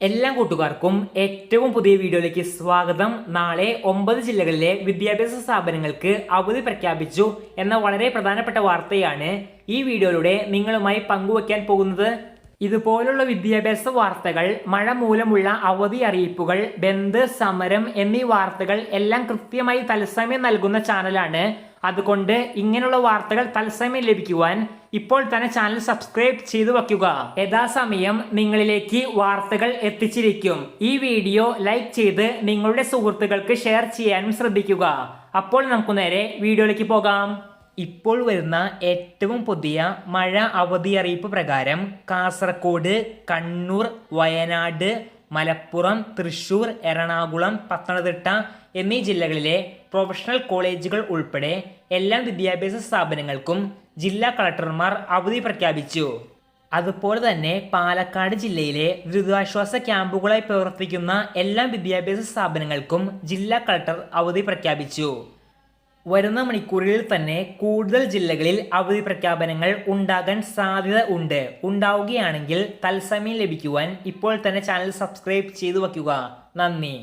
എല്ലാ കൂട്ടുകാർക്കും ഏറ്റവും പുതിയ വീഡിയോയിലേക്ക് സ്വാഗതം. നാളെ 9 ജില്ലകളിലെ വിദ്യാഭ്യാസ സ്ഥാപനങ്ങൾക്ക് അവധി പ്രഖ്യാപിച്ചു എന്ന വളരെ പ്രധാനപ്പെട്ട വാർത്തയാണ് ഈ വീഡിയോയിലൂടെ നിങ്ങളുമായി പങ്കുവയ്ക്കാൻ പോകുന്നത്. ഇതുപോലുള്ള വിദ്യാഭ്യാസ വാർത്തകൾ, മഴ മൂലമുള്ള അവധി അറിയിപ്പുകൾ, ബന്ദ്, സമരം എന്നീ വാർത്തകൾ എല്ലാം കൃത്യമായി തത്സമയം നൽകുന്ന ചാനലാണ്. അതുകൊണ്ട് ഇങ്ങനെയുള്ള വാർത്തകൾ തത്സമയം ലഭിക്കുവാൻ ഇപ്പോൾ തന്നെ ചാനൽ സബ്സ്ക്രൈബ് ചെയ്തു വയ്ക്കുക. യഥാസമയം നിങ്ങളിലേക്ക് വാർത്തകൾ എത്തിച്ചിരിക്കും. ഈ വീഡിയോ ലൈക്ക് ചെയ്ത് നിങ്ങളുടെ സുഹൃത്തുക്കൾക്ക് ഷെയർ ചെയ്യാനും ശ്രദ്ധിക്കുക. അപ്പോൾ നമുക്ക് നേരെ വീഡിയോയിലേക്ക് പോകാം. ഇപ്പോൾ വരുന്ന ഏറ്റവും പുതിയ മഴ അവധി അറിയിപ്പ് പ്രകാരം കാസർഗോഡ്, കണ്ണൂർ, വയനാട്, മലപ്പുറം, തൃശൂർ, എറണാകുളം, പത്തനംതിട്ട എന്നീ ജില്ലകളിലെ പ്രൊഫഷണൽ കോളേജുകൾ ഉൾപ്പെടെ എല്ലാ വിദ്യാഭ്യാസ സ്ഥാപനങ്ങൾക്കും ജില്ലാ കളക്ടർമാർ അവധി പ്രഖ്യാപിച്ചു. അതുപോലെ തന്നെ പാലക്കാട് ജില്ലയിലെ ദുരിതാശ്വാസ ക്യാമ്പുകളായി പ്രവർത്തിക്കുന്ന എല്ലാ വിദ്യാഭ്യാസ സ്ഥാപനങ്ങൾക്കും ജില്ലാ കളക്ടർ അവധി പ്രഖ്യാപിച്ചു. വരുന്ന മണിക്കൂറുകളിൽ തന്നെ കൂടുതൽ ജില്ലകളിൽ അവധി പ്രഖ്യാപനങ്ങൾ ഉണ്ടാകാൻ സാധ്യത ഉണ്ട്. ഉണ്ടാവുകയാണെങ്കിൽ തത്സമയം ലഭിക്കുവാൻ ഇപ്പോൾ തന്നെ ചാനൽ സബ്സ്ക്രൈബ് ചെയ്തു വയ്ക്കുക. നന്ദി.